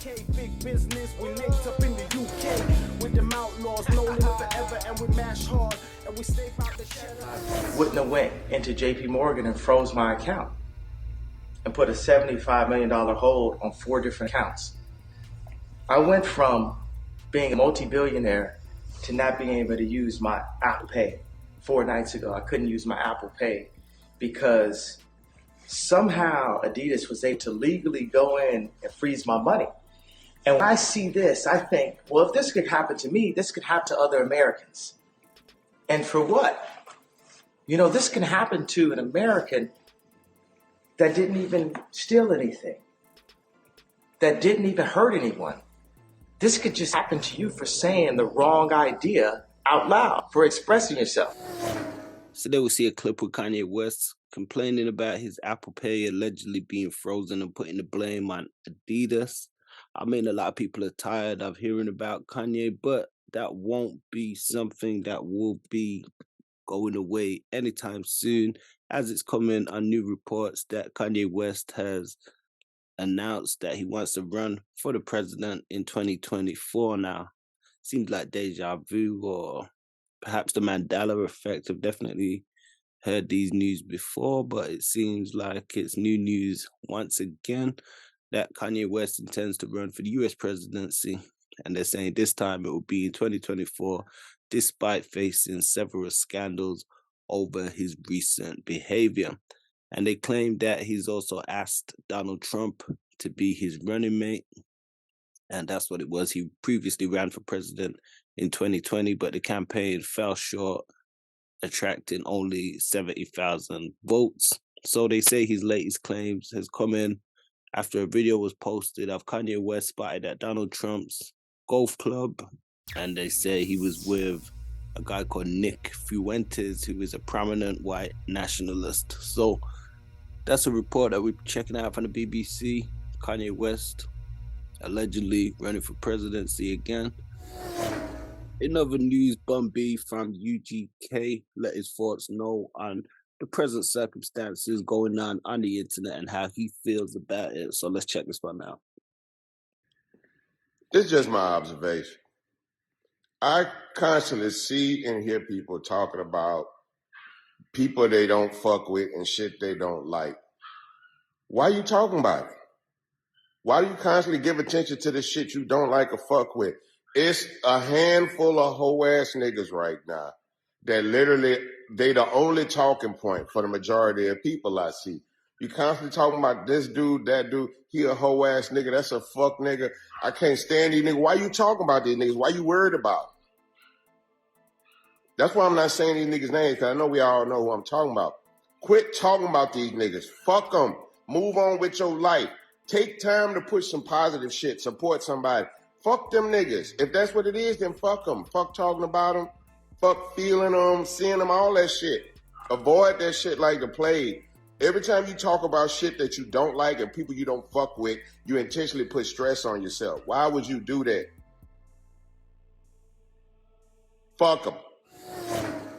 UK, big business, we linked up in the UK with them outlaws, no limit forever, and we mash hard, and we stay by the cheddar. Wouldn't have went into JP Morgan and froze my account and put a $75 million hold on 4 different accounts. I went from being a multi-billionaire to not being able to use my Apple Pay. 4 nights ago, I couldn't use my Apple Pay because somehow Adidas was able to legally go in and freeze my money. And when I see this, I think, well, if this could happen to me, this could happen to other Americans. And for what? You know, this can happen to an American that didn't even steal anything, that didn't even hurt anyone. This could just happen to you for saying the wrong idea out loud, for expressing yourself. So there we see a clip with Kanye West complaining about his Apple Pay allegedly being frozen and putting the blame on Adidas. I mean, a lot of people are tired of hearing about Kanye, but that won't be something that will be going away anytime soon, as it's coming on new reports that Kanye West has announced that he wants to run for the president in 2024 now. Seems like deja vu or perhaps the Mandela effect. I've definitely heard these news before, but it seems like it's new news once again that Kanye West intends to run for the US presidency. And they're saying this time it will be in 2024, despite facing several scandals over his recent behavior. And they claim that he's also asked Donald Trump to be his running mate. And that's what it was. He previously ran for president in 2020, but the campaign fell short, attracting only 70,000 votes. So they say his latest claims has come in after a video was posted of Kanye West spotted at Donald Trump's golf club. And they say he was with a guy called Nick Fuentes, who is a prominent white nationalist. So that's a report that we're checking out from the BBC. Kanye West allegedly running for presidency again. In other news, Bun B from UGK let his thoughts know on the present circumstances going on the internet and how he feels about it. So let's check this one out. This is just my observation. I constantly see and hear people talking about people they don't fuck with and shit they don't like. Why are you talking about it? Why do you constantly give attention to the shit you don't like or fuck with? It's a handful of hoe-ass niggas right now that literally, they the only talking point for the majority of people I see. You constantly talking about this dude, that dude, he a hoe-ass nigga, that's a fuck nigga. I can't stand these niggas. Why you talking about these niggas? Why you worried about? That's why I'm not saying these niggas' names, because I know we all know who I'm talking about. Quit talking about these niggas. Fuck them. Move on with your life. Take time to push some positive shit. Support somebody. Fuck them niggas. If that's what it is, then fuck them. Fuck talking about them. Fuck feeling them, seeing them, all that shit. Avoid that shit like the plague. Every time you talk about shit that you don't like and people you don't fuck with, you intentionally put stress on yourself. Why would you do that? Fuck them.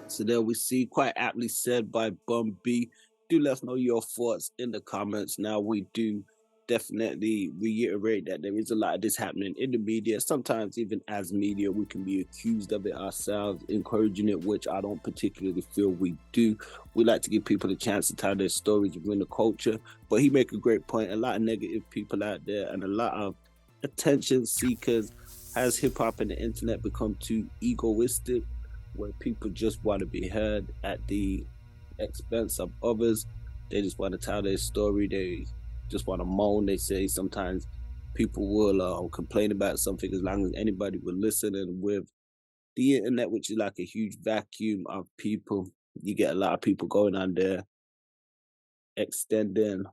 So there we see, quite aptly said by Bun B. Do let us know your thoughts in the comments. Now, we do definitely reiterate that there is a lot of this happening in the media. Sometimes even as media, we can be accused of it ourselves, encouraging it, which I don't particularly feel we do. We like to give people a chance to tell their stories within the culture. But he make a great point. A lot of negative people out there and a lot of attention seekers. Has hip-hop and the internet become too egoistic, where people just want to be heard at the expense of others? They just want to tell their story. They just want to moan. They say sometimes people will complain about something as long as anybody will listen. And with the internet, which is like a huge vacuum of people, you get a lot of people going on there extending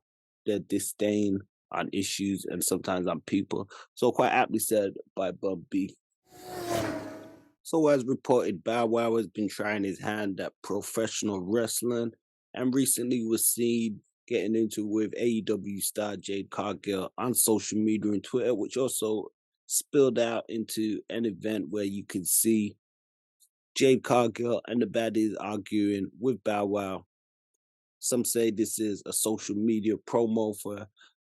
their disdain on issues and sometimes on people. So quite aptly said by Bun B. So as reported, Bow Wow has been trying his hand at professional wrestling and recently was seen getting into with AEW star Jade Cargill on social media and Twitter, which also spilled out into an event where you could see Jade Cargill and the baddies arguing with Bow Wow. Some say this is a social media promo for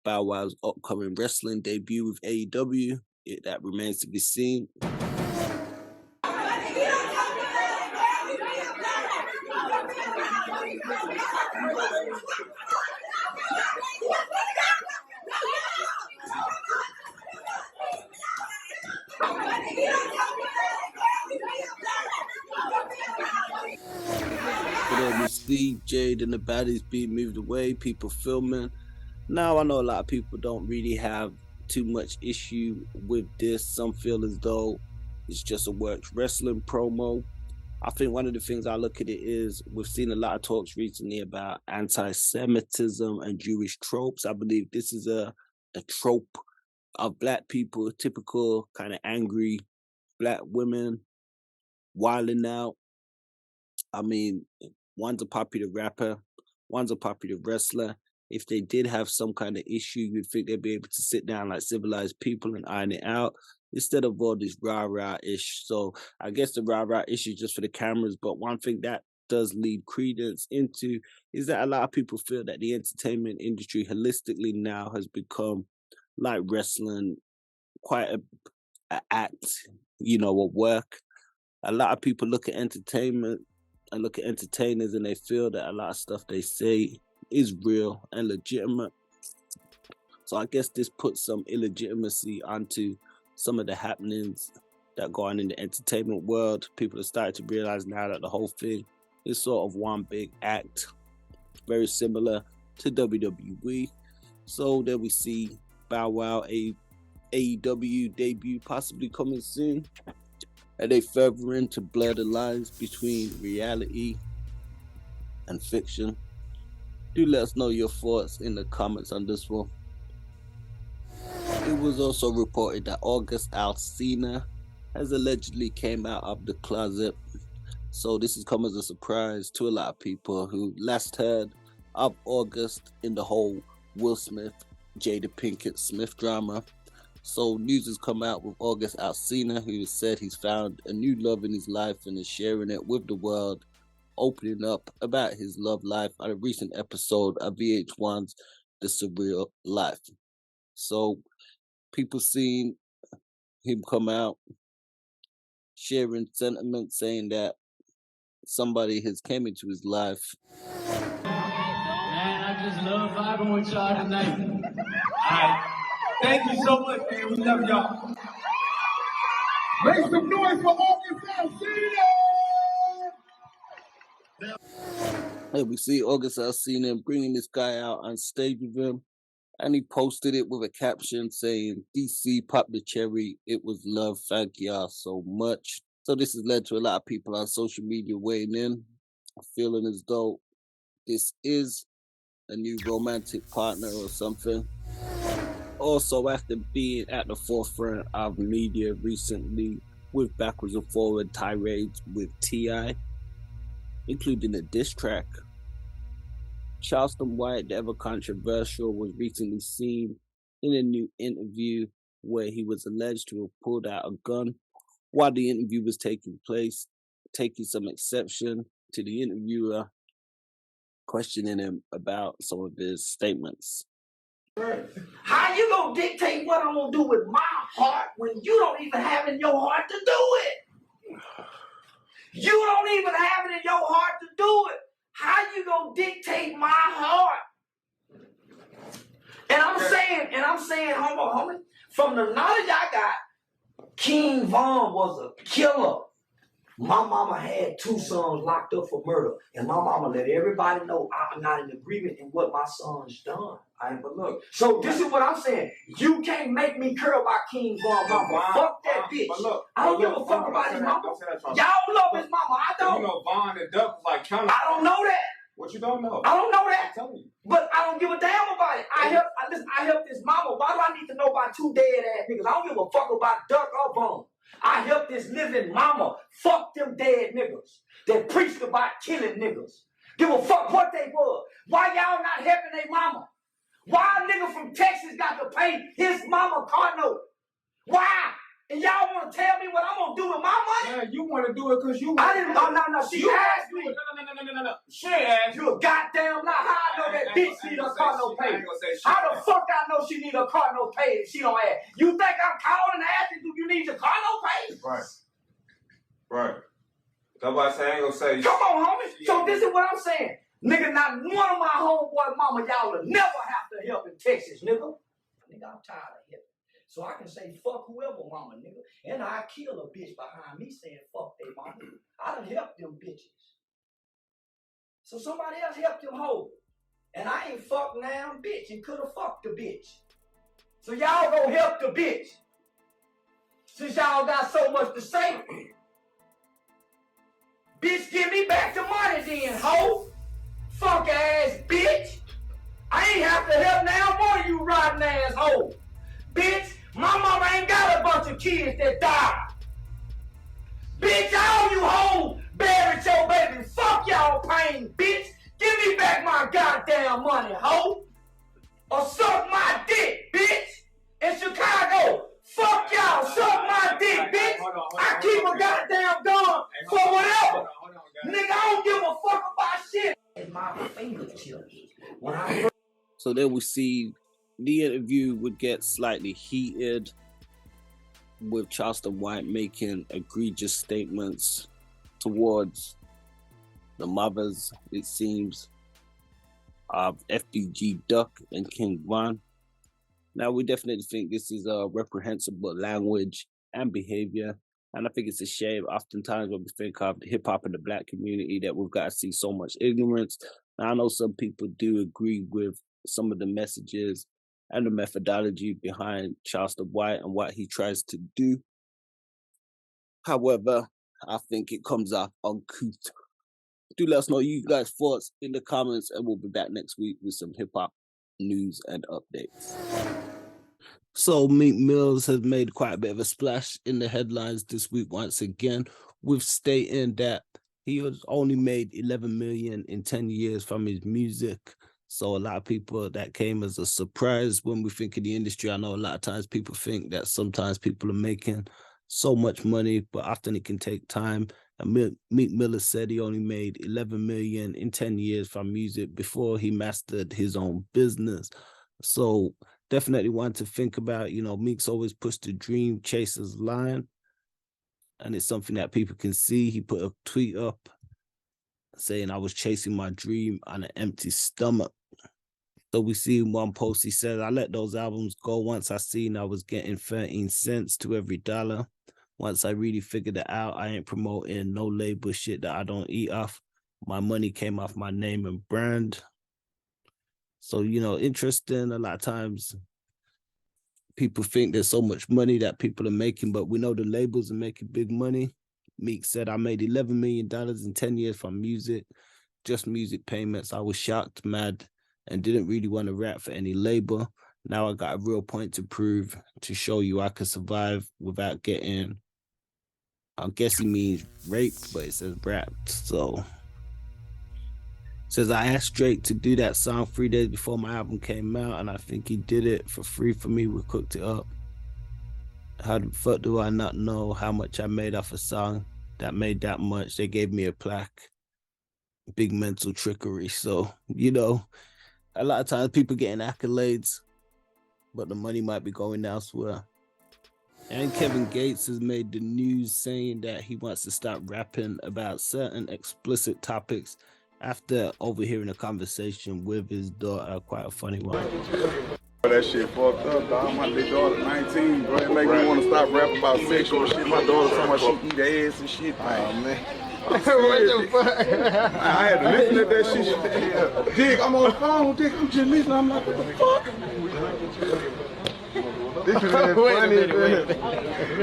Bow Wow's upcoming wrestling debut with AEW. That remains to be seen. Then we see Jade and the baddies being moved away, people filming. Now, I know a lot of people don't really have too much issue with this. Some feel as though it's just a works wrestling promo. I think one of the things I look at it is we've seen a lot of talks recently about anti-Semitism and Jewish tropes. I believe this is a trope of black people, typical kind of angry black women wilding out. I mean, one's a popular rapper, one's a popular wrestler. If they did have some kind of issue, you'd think they'd be able to sit down like civilized people and iron it out instead of all this rah-rah-ish. So I guess the rah-rah-ish is just for the cameras, but one thing that does lead credence into is that a lot of people feel that the entertainment industry holistically now has become like wrestling, quite a act, a work. A lot of people look at entertainment and look at entertainers and they feel that a lot of stuff they say is real and legitimate. So I guess this puts some illegitimacy onto some of the happenings that go on in the entertainment world. People are starting to realize now that the whole thing is sort of one big act, very similar to WWE. So there we see Bow Wow AEW debut possibly coming soon. And they furthering to blur the lines between reality and fiction. Do let us know your thoughts in the comments on this one. It was also reported that August Alsina has allegedly came out of the closet. So this has come as a surprise to a lot of people who last heard of August in the whole Will Smith, Jada Pinkett Smith drama. So news has come out with August Alsina, who has said he's found a new love in his life and is sharing it with the world, opening up about his love life on a recent episode of VH1's The Surreal Life. So people seeing him come out, sharing sentiments, saying that somebody has came into his life. Man, I just love vibing with y'all tonight. All right. Thank you so much, man. We love y'all. Make some noise for August Alsina! Hey, we see August Alsina bringing this guy out on stage with him, and he posted it with a caption saying, DC popped the cherry, it was love, thank y'all so much. So this has led to a lot of people on social media weighing in, feeling as though this is a new romantic partner or something. Also, after being at the forefront of media recently with backwards and forward tirades with T.I., including a diss track, Charleston White, the ever controversial, was recently seen in a new interview where he was alleged to have pulled out a gun while the interview was taking place, taking some exception to the interviewer questioning him about some of his statements. How you gonna dictate what I'm gonna do with my heart when you don't even have it in your heart to do it? You don't even have it in your heart to do it. How you gonna dictate my heart? And I'm saying, homie, from the knowledge I got, King Von was a killer. My mama had 2 sons locked up for murder, and my mama let everybody know I'm not in agreement in what my son's done. But look, so this is what I'm saying. You can't make me care about King Von mama. Fuck that bitch. Look, I don't give a fuck about his mama. Y'all love his mama. I don't. You know Von and Duck was like counter. I don't know that. What you don't know? I don't know that. I'm telling you. But I don't give a damn about it. I helped his mama. Why do I need to know about 2 dead ass niggas? I don't give a fuck about Duck or Von. I helped this living mama. Fuck them dead niggas that preached about killing niggas. Give a fuck what they was. Why y'all not helping their mama? Why a nigga from Texas got to pay his mama car note? Why? And y'all want to tell me what I'm going to do with my money? Yeah, you want to do it because you I didn't, no, she asked me. No. She asked You a goddamn lie. How I know that bitch need a car no pay? How the fuck I know she need a car no pay if she don't ask? You think I'm calling and asking, do you need your car no pay? Right. That's why I say I ain't gonna say. Come on, homie. So this is what I'm saying. Nigga, not one of my homeboy mama, y'all will never have to help in Texas, nigga. Nigga, I'm tired of helping. So I can say fuck whoever mama, nigga. And I kill a bitch behind me saying fuck they mama. I done helped them bitches. So somebody else helped them hoes. And I ain't fucked now bitch and could have fucked the bitch. So y'all gonna help the bitch. Since y'all got so much to say. Bitch, give me back the money then, hoe. Fuck ass bitch. I ain't have to help now more you rotten ass hoe. Bitch, my mama ain't got a bunch of kids that died. Bitch, all you hoes buried your baby. Fuck y'all pain, bitch. Give me back my goddamn money, hoe. Or suck my dick, bitch. In Chicago, fuck y'all, suck my dick, bitch. I keep a goddamn gun for whatever. Nigga, I don't give a fuck about shit. In my fingertips. When I So then we see the interview would get slightly heated with Charleston White making egregious statements towards the mothers, it seems, of FBG Duck and King Von. Now, we definitely think this is a reprehensible language and behavior. And I think it's a shame oftentimes when we think of hip-hop in the Black community that we've got to see so much ignorance. Now, I know some people do agree with some of the messages and the methodology behind Charleston White and what he tries to do. However, I think it comes off uncouth. Do let us know you guys' thoughts in the comments, and we'll be back next week with some hip-hop news and updates. So Meek Mills has made quite a bit of a splash in the headlines this week once again, with stating that he has only made 11 million in 10 years from his music. So a lot of people, that came as a surprise when we think of the industry. I know a lot of times people think that sometimes people are making so much money, but often it can take time. And Meek Mill said he only made 11 million in 10 years from music before he mastered his own business. So definitely want to think about, Meek's always pushed the dream chasers line. And it's something that people can see. He put a tweet up saying, "I was chasing my dream on an empty stomach." So we see in one post, he said, "I let those albums go once I seen I was getting 13 cents to every dollar. Once I really figured it out, I ain't promoting no label shit that I don't eat off. My money came off my name and brand." So, interesting. A lot of times people think there's so much money that people are making, but we know the labels are making big money. Meek said, "I made $11 million in 10 years from music, just music payments. I was shocked, mad, and didn't really want to rap for any label. Now I got a real point to prove, to show you I could survive without getting," I guess he means raped, but it says rapped. So says, "I asked Drake to do that song 3 days before my album came out, and I think he did it for free for me. We cooked it up. How the fuck do I not know how much I made off a song that made that much? They gave me a plaque. Big mental trickery." So, a lot of times people getting accolades, but the money might be going elsewhere. And Kevin Gates has made the news saying that he wants to start rapping about certain explicit topics after overhearing a conversation with his daughter. Quite a funny one. That shit fucked up, dog. My little daughter 19, bro. It make me want to stop rapping about sexual shit. My daughter talking about she eat ass and shit. Oh, man. What the fuck? I had to listen to that shit. Dick, I'm on the phone, Dick. I'm just listening. I'm like, what the fuck? This is funny, man.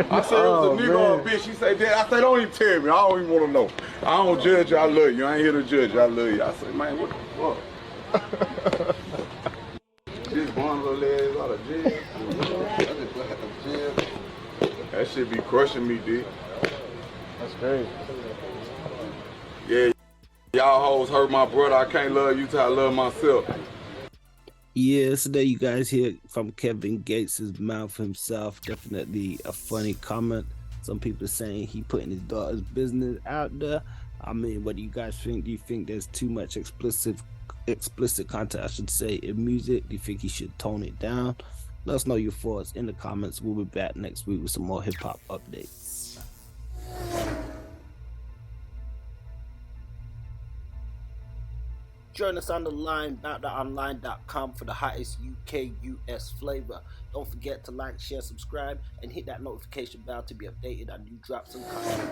I said, it was a nigga or a bitch. She said, Dad, I said, don't even tell me. I don't even want to know. I don't judge you. I love you. I ain't here to judge you. I love you. I said, man, what the fuck? This one little ass out of jail. That shit be crushing me, Dick. That's crazy. Yeah, y'all hoes hurt my brother. I can't love you till I love myself. Yeah, so there you guys hear from Kevin Gates' mouth himself. Definitely a funny comment. Some people saying he putting his daughter's business out there. I mean, what do you guys think? Do you think there's too much explicit content, I should say, in music? Do you think he should tone it down? Let us know your thoughts in the comments. We'll be back next week with some more hip hop updates. Join us on the line, bout.online.com, for the hottest UK, US flavor. Don't forget to like, share, subscribe, and hit that notification bell to be updated on new drops and content.